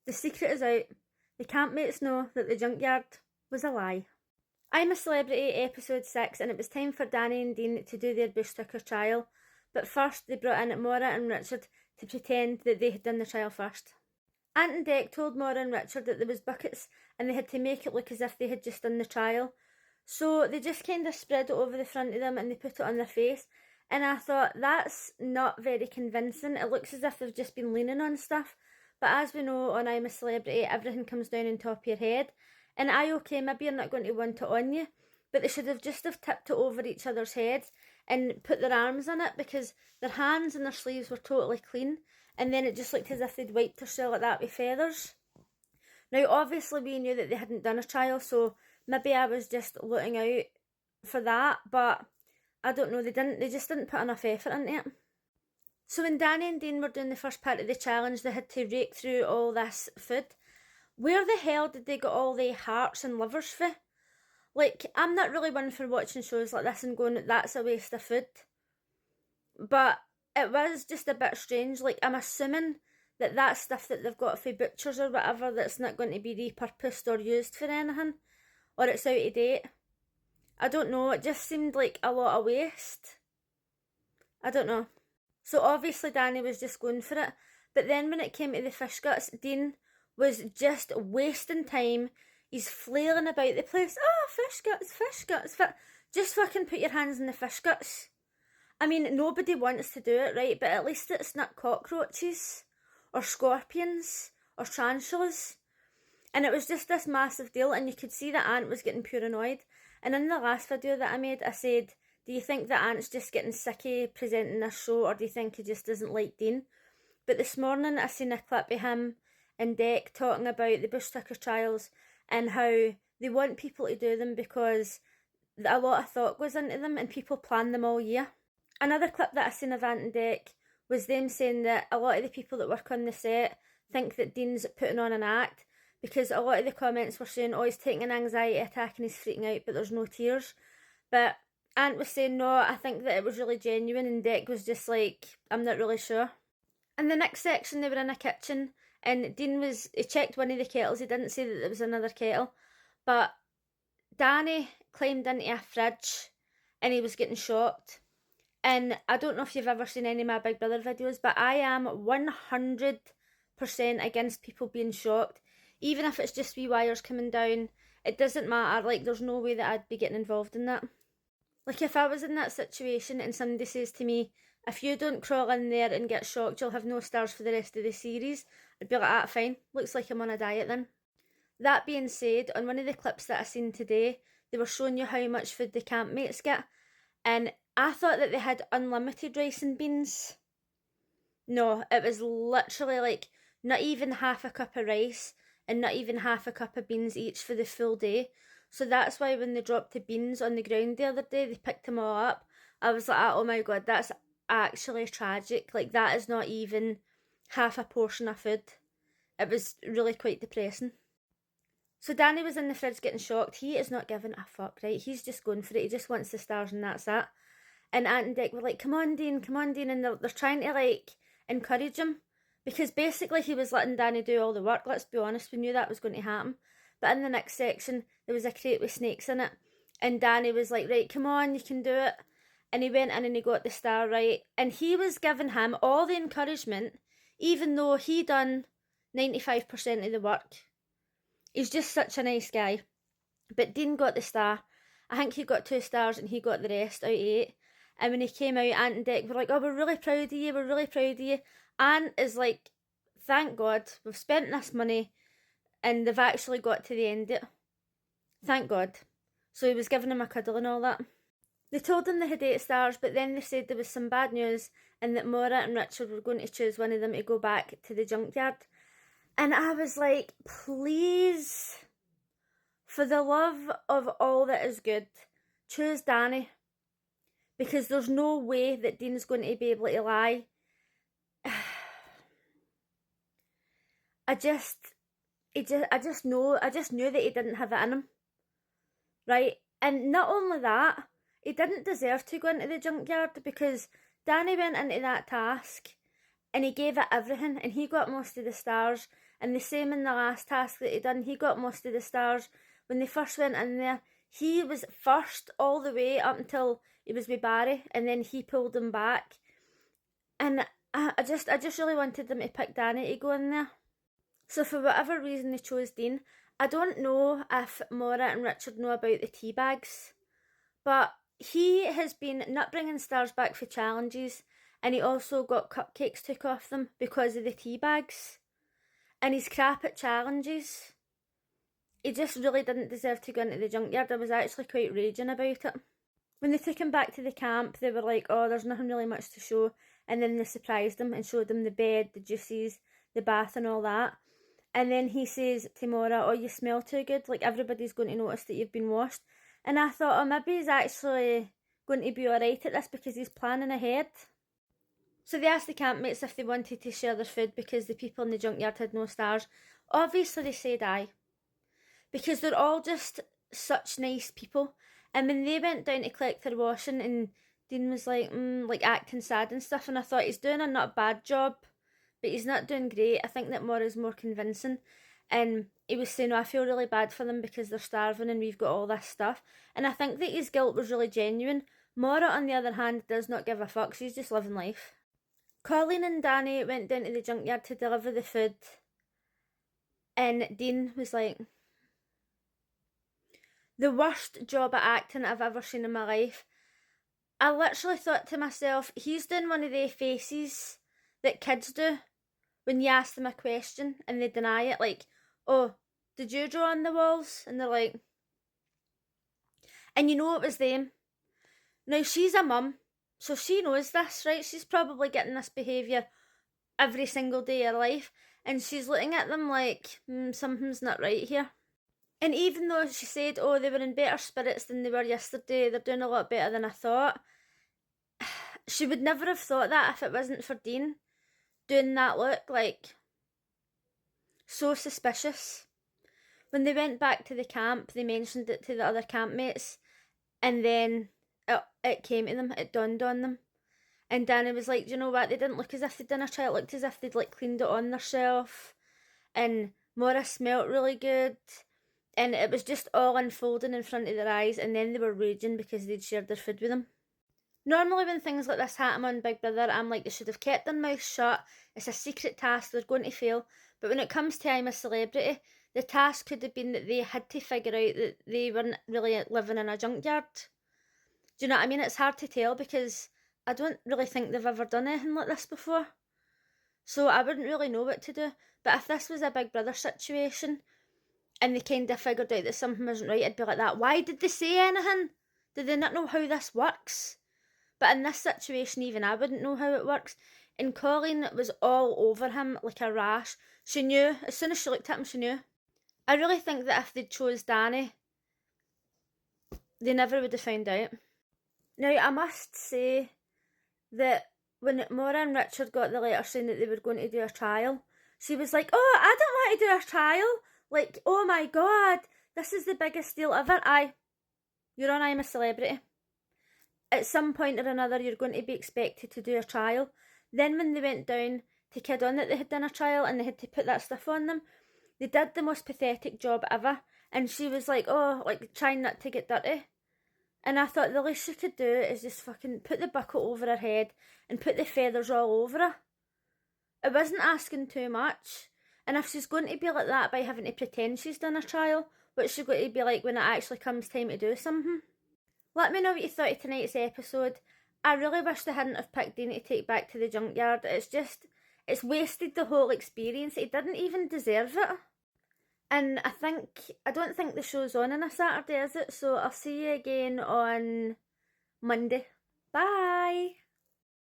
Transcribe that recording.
The secret is out. The campmates know that the junkyard was a lie. I'm a Celebrity episode 6, and it was time for Danny and Dean to do their bush tucker trial. But first they brought in Maura and Richard to pretend that they had done the trial first. Ant and Dec told Maura and Richard that there was buckets and they had to make it look as if they had just done the trial. So they just kind of spread it over the front of them and they put it on their face. And I thought, that's not very convincing. It looks as if they've just been leaning on stuff. But as we know on I'm a Celebrity, everything comes down on top of your head. And okay, maybe you're not going to want it on you, but they should have just tipped it over each other's heads and put their arms on it, because their hands and their sleeves were totally clean, and then it just looked as if they'd wiped themselves like that with feathers. Now obviously we knew that they hadn't done a trial, so maybe I was just looking out for that, but I don't know, they just didn't put enough effort into it. So when Danny and Dean were doing the first part of the challenge, they had to rake through all this food. Where the hell did they get all the hearts and livers for? Like, I'm not really one for watching shows like this and going, that's a waste of food. But it was just a bit strange. Like, I'm assuming that that's stuff that they've got for butchers or whatever that's not going to be repurposed or used for anything. Or it's out of date. I don't know, it just seemed like a lot of waste. I don't know. So obviously Danny was just going for it. But then when it came to the fish guts, Dean was just wasting time. He's flailing about the place. Oh, fish guts, fish guts. Just fucking put your hands in the fish guts. I mean, nobody wants to do it, right? But at least it's not cockroaches or scorpions or tarantulas. And it was just this massive deal, and you could see that Ant was getting pure annoyed. And in the last video that I made, I said, do you think that Ant's just getting sick of presenting this show, or do you think he just doesn't like Dean? But this morning I seen a clip of him and Dec talking about the bush tucker trials and how they want people to do them because a lot of thought goes into them and people plan them all year. Another clip that I seen of Ant and Dec was them saying that a lot of the people that work on the set think that Dean's putting on an act, because a lot of the comments were saying, oh, he's taking an anxiety attack and he's freaking out, but there's no tears. But Ant was saying, no, I think that it was really genuine, and Dec was just like, I'm not really sure. In the next section, they were in a kitchen, and Dean he checked one of the kettles. He didn't say that there was another kettle, but Danny climbed into a fridge and he was getting shocked. And I don't know if you've ever seen any of my Big Brother videos, but I am 100% against people being shocked. Even if it's just wee wires coming down, it doesn't matter. Like, there's no way that I'd be getting involved in that. Like, if I was in that situation and somebody says to me, if you don't crawl in there and get shocked, you'll have no stars for the rest of the series, I'd be like, ah, fine, looks like I'm on a diet then. That being said, on one of the clips that I seen today, they were showing you how much food the campmates get, and I thought that they had unlimited rice and beans. No, it was literally like not even half a cup of rice and not even half a cup of beans each for the full day. So that's why when they dropped the beans on the ground the other day, they picked them all up. I was like, oh my god, that's actually tragic. Like, that is not even half a portion of food. It was really quite depressing. So Danny was in the fridge getting shocked. He is not giving a fuck, right? He's just going for it. He just wants the stars and that's that. And Ant and Dec were like, come on Dean, and they're trying to like encourage him, because basically he was letting Danny do all the work. Let's be honest, we knew that was going to happen. But in the next section, there was a crate with snakes in it, and Danny was like, right, come on, you can do it. And he went in and he got the star right, and he was giving him all the encouragement, even though he done 95% of the work. He's just such a nice guy. But Dean got the star. I think he got 2 stars and he got the rest out of 8. And when he came out, Ant and Dec were like, oh, we're really proud of you, we're really proud of you. Ant is like, thank God, we've spent this money and they've actually got to the end of it. Thank God. So he was giving him a cuddle and all that. They told him they had 8 stars, but then they said there was some bad news and that Maura and Richard were going to choose one of them to go back to the junkyard. And I was like, please, for the love of all that is good, choose Danny. Because there's no way that Dean's going to be able to lie. I just knew that he didn't have it in him. Right? And not only that, he didn't deserve to go into the junkyard, because Danny went into that task and he gave it everything and he got most of the stars, And the same in the last task that he done, he got most of the stars. When they first went in there, he was first all the way up until he was with Barry, and then he pulled him back. And I just really wanted them to pick Danny to go in there. So for whatever reason they chose Dean. I don't know if Maura and Richard know about the tea bags, but he has been not bringing stars back for challenges, and he also got cupcakes took off them because of the tea bags. And he's crap at challenges. He just really didn't deserve to go into the junkyard. I was actually quite raging about it. When they took him back to the camp, they were like, oh, there's nothing really much to show. And then they surprised him and showed him the bed, the juices, the bath and all that. And then he says to Maura, oh, you smell too good. Like, everybody's going to notice that you've been washed. And I thought, oh, maybe he's actually going to be alright at this because he's planning ahead. So they asked the campmates if they wanted to share their food because the people in the junkyard had no stars. Obviously they said aye. Because they're all just such nice people. And when they went down to collect their washing and Dean was like acting sad and stuff, and I thought he's doing a not bad job, but he's not doing great. I think that Maura's more convincing. And he was saying, oh, I feel really bad for them because they're starving and we've got all this stuff. And I think that his guilt was really genuine. Maura, on the other hand, does not give a fuck. She's just living life. Colleen and Danny went down to the junkyard to deliver the food. And Dean was like, the worst job at acting I've ever seen in my life. I literally thought to myself, he's doing one of the faces that kids do when you ask them a question and they deny it. Like, oh, did you draw on the walls? And they're like, and you know it was them. Now, she's a mum, so she knows this, right? She's probably getting this behaviour every single day of her life. And she's looking at them like, something's not right here. And even though she said, oh, they were in better spirits than they were yesterday, they're doing a lot better than I thought, she would never have thought that if it wasn't for Dean doing that look, like, so suspicious. When they went back to the camp, they mentioned it to the other campmates, and then it came to them, it dawned on them. And Danny was like, do you know what, they didn't look as if they'd done a trial, it looked as if they'd like cleaned it on themselves, and Maura smelt really good. And it was just all unfolding in front of their eyes, and then they were raging because they'd shared their food with them. Normally when things like this happen on Big Brother, I'm like, they should have kept their mouth shut. It's a secret task, they're going to fail. But when it comes to I'm a Celebrity, the task could have been that they had to figure out that they weren't really living in a junkyard. Do you know what I mean? It's hard to tell because I don't really think they've ever done anything like this before. So I wouldn't really know what to do. But if this was a Big Brother situation, and they kind of figured out that something wasn't right, I'd be like that. Why did they say anything? Did they not know how this works? But in this situation, even I wouldn't know how it works. And Colleen was all over him like a rash. She knew. As soon as she looked at him, she knew. I really think that if they chose Danny, they never would have found out. Now, I must say that when Maura and Richard got the letter saying that they were going to do a trial, she was like, oh, I don't want to do a trial. Like, oh my god, this is the biggest deal ever. Aye, you're on I'm a Celebrity. At some point or another, you're going to be expected to do a trial. Then when they went down to kid on that they had done a trial and they had to put that stuff on them, they did the most pathetic job ever. And she was like, oh, like, trying not to get dirty. And I thought the least she could do is just fucking put the bucket over her head and put the feathers all over her. It wasn't asking too much. And if she's going to be like that by having to pretend she's done a trial, what's she going to be like when it actually comes time to do something? Let me know what you thought of tonight's episode. I really wish they hadn't have picked Dean to take back to the junkyard. It's wasted the whole experience. He didn't even deserve it. And I don't think the show's on a Saturday, is it? So I'll see you again on Monday. Bye!